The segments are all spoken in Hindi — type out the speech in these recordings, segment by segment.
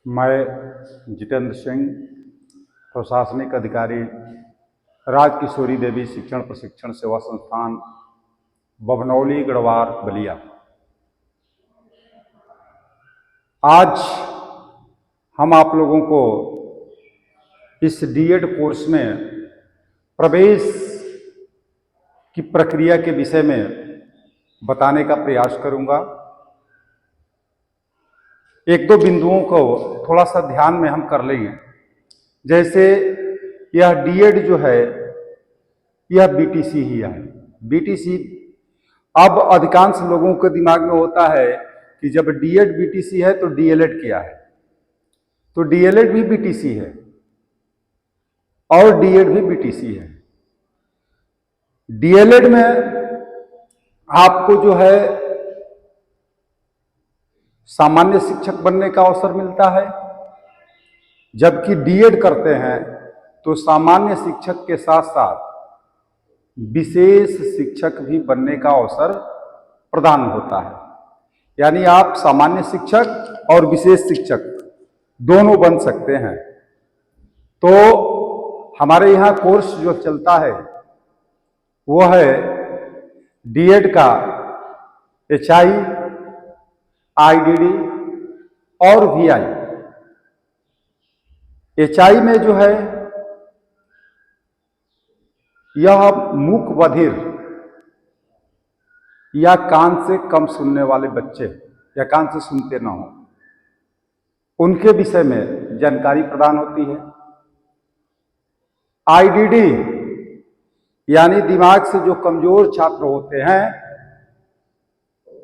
मैं जितेंद्र सिंह, प्रशासनिक अधिकारी, राजकिशोरी देवी शिक्षण प्रशिक्षण सेवा संस्थान, बभनौली, गढ़वार, बलिया। आज हम आप लोगों को इस डीएड कोर्स में प्रवेश की प्रक्रिया के विषय में बताने का प्रयास करूंगा। एक दो बिंदुओं को थोड़ा सा ध्यान में हम कर लेंगे। जैसे यह डीएड जो है यह बीटीसी ही है। बीटीसी अब अधिकांश लोगों के दिमाग में होता है कि जब डीएड बीटीसी है तो डीएलएड क्या है। तो डीएलएड भी बीटीसी है और डीएड भी बीटीसी है। डीएलएड में आपको जो है सामान्य शिक्षक बनने का अवसर मिलता है, जबकि डीएड करते हैं तो सामान्य शिक्षक के साथ साथ विशेष शिक्षक भी बनने का अवसर प्रदान होता है। यानी आप सामान्य शिक्षक और विशेष शिक्षक दोनों बन सकते हैं। तो हमारे यहाँ कोर्स जो चलता है वो है डीएड का एचआई, आईडीडी और वीआई। एचआई में जो है यह मूक बधिर या कान से कम सुनने वाले बच्चे या कान से सुनते ना हो, उनके विषय में जानकारी प्रदान होती है। आईडीडी यानी दिमाग से जो कमजोर छात्र होते हैं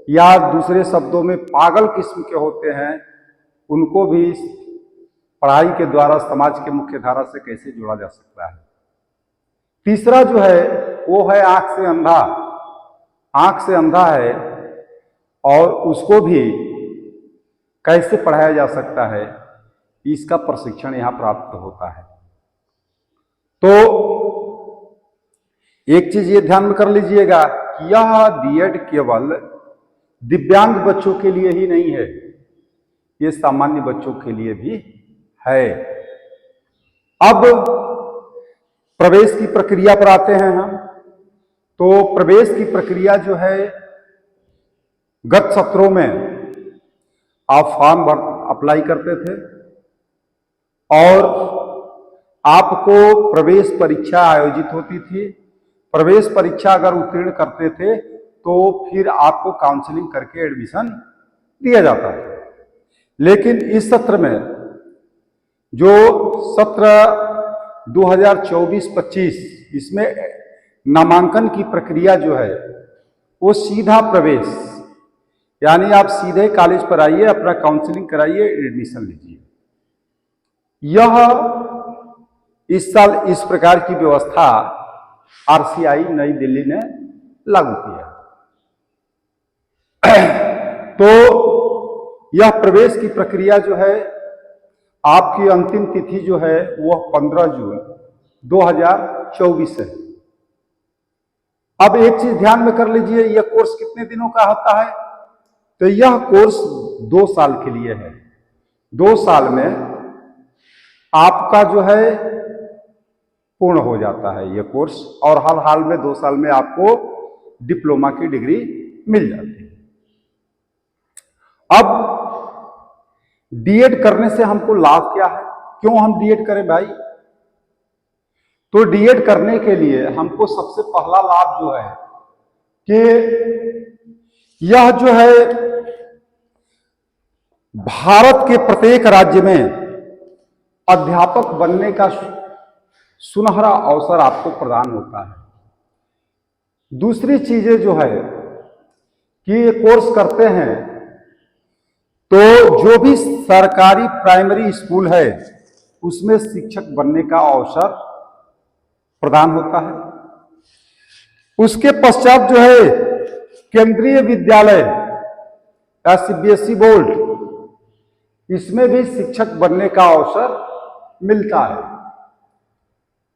या दूसरे शब्दों में पागल किस्म के होते हैं, उनको भी पढ़ाई के द्वारा समाज के मुख्य धारा से कैसे जोड़ा जा सकता है। तीसरा जो है वो है आंख से अंधा। आंख से अंधा है और उसको भी कैसे पढ़ाया जा सकता है, इसका प्रशिक्षण यहां प्राप्त होता है। तो एक चीज ये ध्यान में कर लीजिएगा कि यह डीएड केवल दिव्यांग बच्चों के लिए ही नहीं है, ये सामान्य बच्चों के लिए भी है। अब प्रवेश की प्रक्रिया पर आते हैं हम। तो प्रवेश की प्रक्रिया जो है, गत सत्रों में आप फॉर्म अप्लाई करते थे और आपको प्रवेश परीक्षा आयोजित होती थी। प्रवेश परीक्षा अगर उत्तीर्ण करते थे तो फिर आपको काउंसलिंग करके एडमिशन दिया जाता था। लेकिन इस सत्र में जो सत्र 2024-25, इसमें नामांकन की प्रक्रिया जो है वो सीधा प्रवेश, यानी आप सीधे कॉलेज पर आइए, अपना काउंसलिंग कराइए, एडमिशन लीजिए। यह इस साल इस प्रकार की व्यवस्था आरसीआई नई दिल्ली ने लागू किया। तो यह प्रवेश की प्रक्रिया जो है, आपकी अंतिम तिथि जो है वह 15 जून 2024 है। अब एक चीज ध्यान में कर लीजिए, यह कोर्स कितने दिनों का होता है। तो यह कोर्स 2 साल के लिए है। 2 साल में आपका जो है पूर्ण हो जाता है यह कोर्स, और हाल में 2 साल में आपको डिप्लोमा की डिग्री मिल जाती है। अब डीएड करने से हमको लाभ क्या है, क्यों हम डीएड करें भाई। तो डीएड करने के लिए हमको सबसे पहला लाभ जो है कि यह जो है भारत के प्रत्येक राज्य में अध्यापक बनने का सुनहरा अवसर आपको प्रदान होता है। दूसरी चीजें जो है कि ये कोर्स करते हैं तो जो भी सरकारी प्राइमरी स्कूल है उसमें शिक्षक बनने का अवसर प्रदान होता है। उसके पश्चात जो है केंद्रीय विद्यालय या सीबीएसई बोर्ड, इसमें भी शिक्षक बनने का अवसर मिलता है।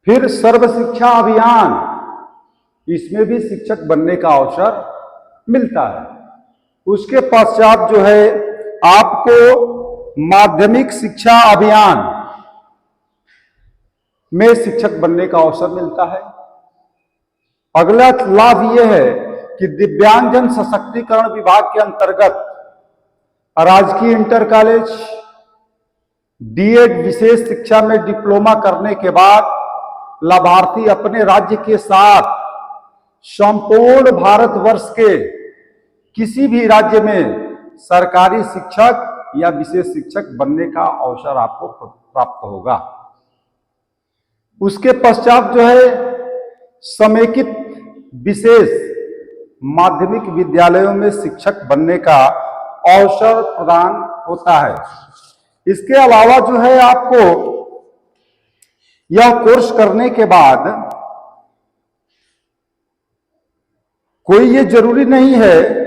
फिर सर्व शिक्षा अभियान, इसमें भी शिक्षक बनने का अवसर मिलता है। उसके पश्चात जो है आपको माध्यमिक शिक्षा अभियान में शिक्षक बनने का अवसर मिलता है। अगला लाभ यह है कि दिव्यांगजन सशक्तिकरण विभाग के अंतर्गत राजकीय इंटर कॉलेज डीएड विशेष शिक्षा में डिप्लोमा करने के बाद लाभार्थी अपने राज्य के साथ संपूर्ण भारतवर्ष के किसी भी राज्य में सरकारी शिक्षक या विशेष शिक्षक बनने का अवसर आपको प्राप्त होगा। उसके पश्चात जो है समेकित विशेष माध्यमिक विद्यालयों में शिक्षक बनने का अवसर प्रदान होता है। इसके अलावा जो है आपको यह कोर्स करने के बाद कोई ये जरूरी नहीं है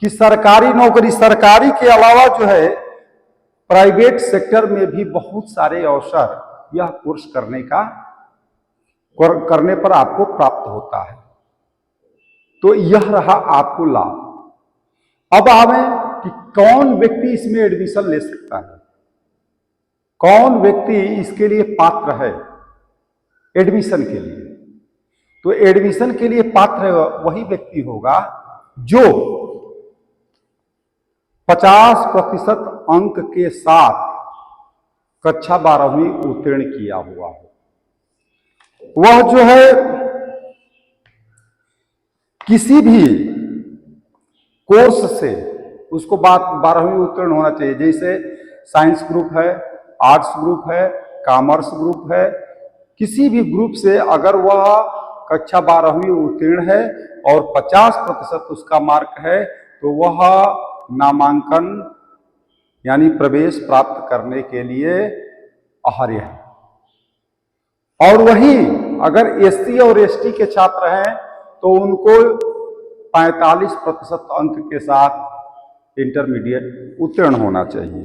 कि सरकारी नौकरी, सरकारी के अलावा जो है प्राइवेट सेक्टर में भी बहुत सारे अवसर यह कोर्स करने पर आपको प्राप्त होता है। तो यह रहा आपको लाभ। अब आवे कि कौन व्यक्ति इसमें एडमिशन ले सकता है, कौन व्यक्ति इसके लिए पात्र है एडमिशन के लिए। तो एडमिशन के लिए पात्र वही व्यक्ति होगा जो 50% अंक के साथ कक्षा 12वीं उत्तीर्ण किया हुआ हो। वह जो है किसी भी कोर्स से उसको 12वीं उत्तीर्ण होना चाहिए। जैसे साइंस ग्रुप है, आर्ट्स ग्रुप है, कॉमर्स ग्रुप है, किसी भी ग्रुप से अगर वह कक्षा 12वीं उत्तीर्ण है और 50% उसका मार्क है तो वह नामांकन यानी प्रवेश प्राप्त करने के लिए अहर्य है। और वही अगर एससी और एसटी के छात्र हैं तो उनको 45% अंक के साथ इंटरमीडिएट उत्तीर्ण होना चाहिए।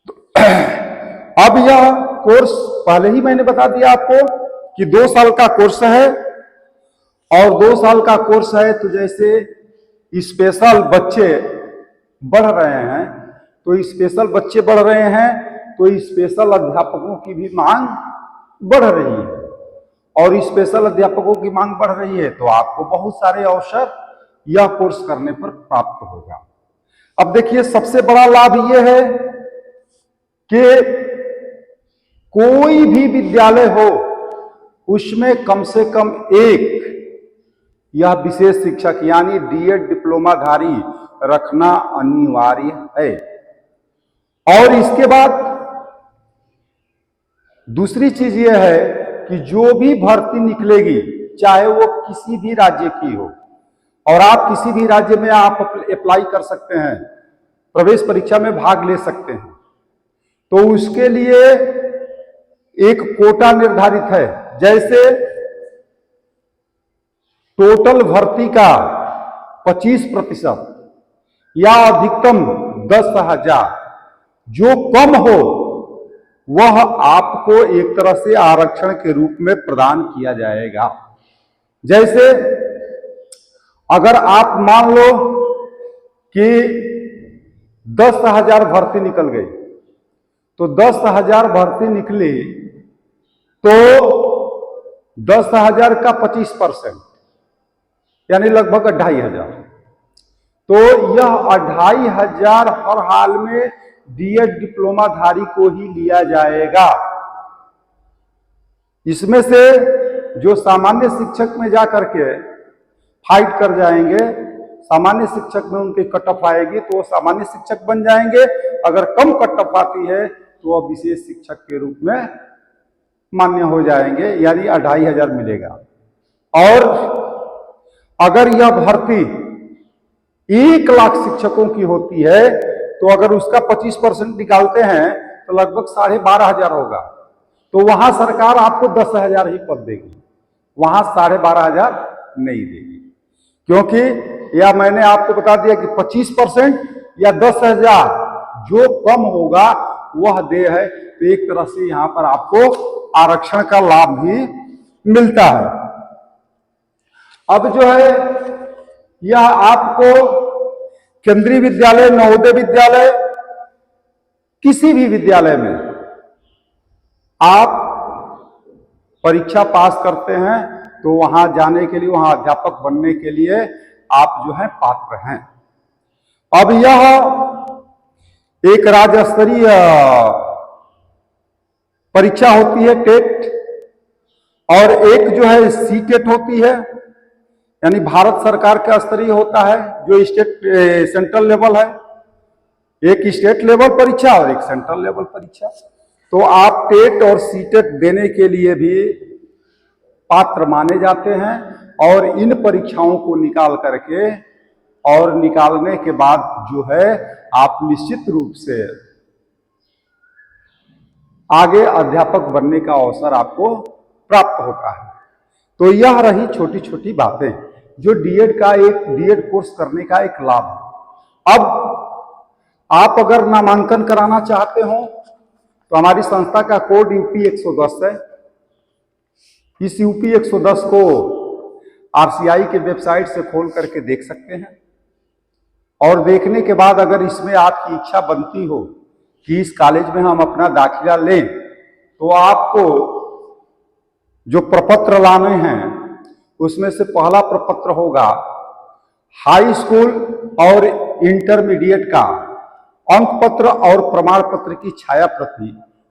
तो अब यह कोर्स पहले ही मैंने बता दिया आपको कि 2 साल का कोर्स है और 2 साल का कोर्स है तो जैसे स्पेशल बच्चे बढ़ रहे हैं तो स्पेशल बच्चे बढ़ रहे हैं तो स्पेशल अध्यापकों की भी मांग बढ़ रही है और स्पेशल अध्यापकों की मांग बढ़ रही है तो आपको बहुत सारे अवसर यह कोर्स करने पर प्राप्त होगा। अब देखिए सबसे बड़ा लाभ यह है कि कोई भी विद्यालय हो उसमें कम से कम एक यह विशेष शिक्षक यानी डीएड डिप्लोमाधारी रखना अनिवार्य है। और इसके बाद दूसरी चीज यह है कि जो भी भर्ती निकलेगी चाहे वो किसी भी राज्य की हो और आप किसी भी राज्य में आप अप्लाई कर सकते हैं, प्रवेश परीक्षा में भाग ले सकते हैं, तो उसके लिए एक कोटा निर्धारित है। जैसे टोटल भर्ती का 25% या अधिकतम 10,000 जो कम हो वह आपको एक तरह से आरक्षण के रूप में प्रदान किया जाएगा। जैसे अगर आप मान लो कि 10,000 भर्ती निकल गई तो 10,000 भर्ती निकली तो 10,000 का 25% यानी लगभग 2,500। तो यह 2,500 हर हाल में डीएड डिप्लोमाधारी को ही लिया जाएगा। इसमें से जो सामान्य शिक्षक में जाकर के फाइट कर जाएंगे, सामान्य शिक्षक में उनकी कट ऑफ आएगी तो वो सामान्य शिक्षक बन जाएंगे। अगर कम कट ऑफ आती है तो वह विशेष शिक्षक के रूप में मान्य हो जाएंगे, यानी 2,500 मिलेगा। और अगर यह भर्ती 1 लाख शिक्षकों की होती है तो अगर उसका 25% निकालते हैं तो लगभग 12,500 होगा। तो वहां सरकार आपको 10,000 ही पद देगी, वहां 12,500 नहीं देगी, क्योंकि यह मैंने आपको बता दिया कि 25% या 10,000 जो कम होगा वह देय है। तो एक तरह से यहां पर आपको आरक्षण का लाभ भी मिलता है। अब जो है यह आपको केंद्रीय विद्यालय, नवोदय विद्यालय किसी भी विद्यालय में आप परीक्षा पास करते हैं तो वहां जाने के लिए, वहां अध्यापक बनने के लिए आप जो है पात्र हैं। अब यह एक राज्य स्तरीय परीक्षा होती है टेट, और एक जो है सीटेट होती है, यानी भारत सरकार का स्तरीय होता है जो स्टेट सेंट्रल लेवल है। एक स्टेट लेवल परीक्षा और एक सेंट्रल लेवल परीक्षा। तो आप टेट और सीटेट देने के लिए भी पात्र माने जाते हैं, और इन परीक्षाओं को निकाल करके और निकालने के बाद जो है आप निश्चित रूप से आगे अध्यापक बनने का अवसर आपको प्राप्त होता है। तो यह रही छोटी छोटी बातें जो डीएड कोर्स करने का एक लाभ है। अब आप अगर नामांकन कराना चाहते हो तो हमारी संस्था का कोड यूपी 110 है। इस यूपी 110 को आरसीआई के वेबसाइट से खोल करके देख सकते हैं, और देखने के बाद अगर इसमें आपकी इच्छा बनती हो कि इस कॉलेज में हम अपना दाखिला लें, तो आपको जो प्रपत्र लाने हैं उसमें से पहला प्रपत्र होगा हाई स्कूल और इंटरमीडिएट का अंक पत्र और प्रमाण पत्र की छाया प्रति,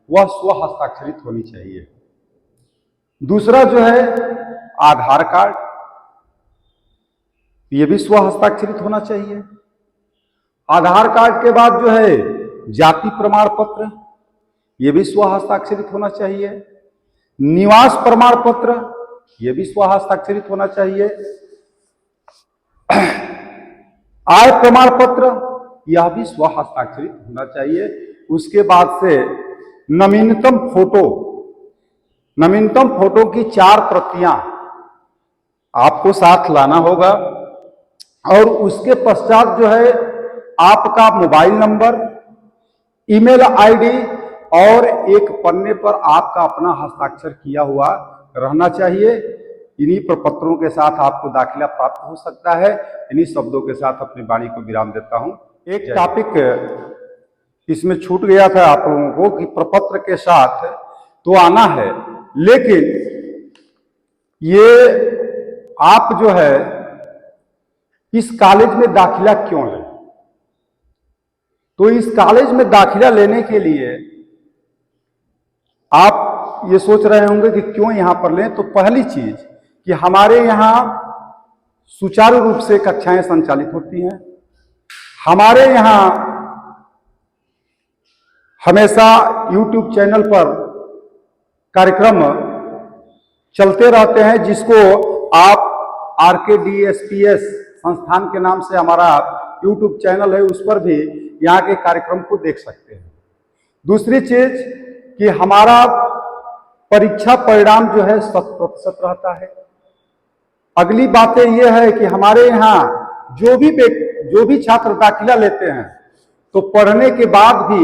वह स्व हस्ताक्षरित होनी चाहिए। दूसरा जो है आधार कार्ड, यह भी स्व हस्ताक्षरित होना चाहिए। आधार कार्ड के बाद जो है जाति प्रमाण पत्र, यह भी स्व हस्ताक्षरित होना चाहिए। निवास प्रमाण पत्र, यह भी स्व हस्ताक्षरित होना चाहिए। आय प्रमाण पत्र, यह भी स्व हस्ताक्षरित होना चाहिए। उसके बाद से नवीनतम फोटो की 4 प्रतियां आपको साथ लाना होगा, और उसके पश्चात जो है आपका मोबाइल नंबर, ईमेल आईडी और एक पन्ने पर आपका अपना हस्ताक्षर किया हुआ रहना चाहिए। इन्हीं प्रपत्रों के साथ आपको दाखिला प्राप्त हो सकता है। इन्हीं शब्दों के साथ अपनी वाणी को विराम देता हूं। एक टॉपिक इसमें छूट गया था आप लोगों को कि प्रपत्र के साथ तो आना है, लेकिन ये आप जो है इस कॉलेज में दाखिला क्यों लें? तो इस कॉलेज में दाखिला लेने के लिए आप ये सोच रहे होंगे कि क्यों यहां पर लें। तो पहली चीज कि हमारे यहां सुचारू रूप से कक्षाएं संचालित होती हैं। हमारे यहां हमेशा YouTube चैनल पर कार्यक्रम चलते रहते हैं, जिसको आप RKDSPS संस्थान के नाम से हमारा YouTube चैनल है, उस पर भी यहाँ के कार्यक्रम को देख सकते हैं। दूसरी चीज कि हमारा परीक्षा परिणाम जो है 100% रहता है। अगली बातें यह है कि हमारे यहाँ जो भी छात्र दाखिला लेते हैं तो पढ़ने के बाद भी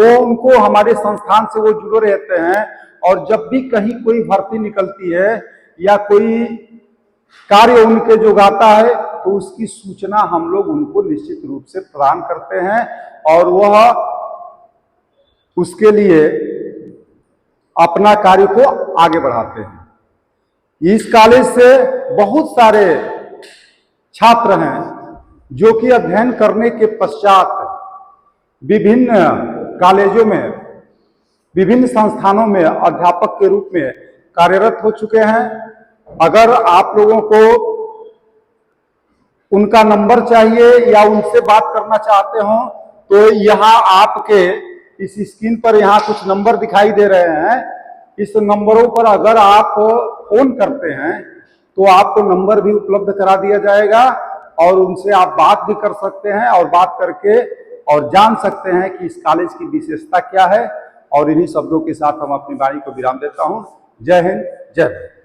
उनको हमारे संस्थान से वो जुड़े रहते हैं, और जब भी कहीं कोई भर्ती निकलती है या कोई कार्य उनके जो आता है तो उसकी सूचना हम लोग उनको निश्चित रूप से प्रदान करते हैं, और वह उसके लिए अपना कार्य को आगे बढ़ाते हैं। इस कॉलेज से बहुत सारे छात्र हैं जो कि अध्ययन करने के पश्चात विभिन्न कॉलेजों में, विभिन्न संस्थानों में अध्यापक के रूप में कार्यरत हो चुके हैं। अगर आप लोगों को उनका नंबर चाहिए या उनसे बात करना चाहते हो तो यहाँ आपके इस स्क्रीन पर यहाँ कुछ नंबर दिखाई दे रहे हैं। इस नंबरों पर अगर आप फोन करते हैं तो आपको नंबर भी उपलब्ध करा दिया जाएगा, और उनसे आप बात भी कर सकते हैं, और बात करके और जान सकते हैं कि इस कॉलेज की विशेषता क्या है। और इन्हीं शब्दों के साथ हम अपनी वाणी को विराम देता हूं। जय हिंद, जय भारत।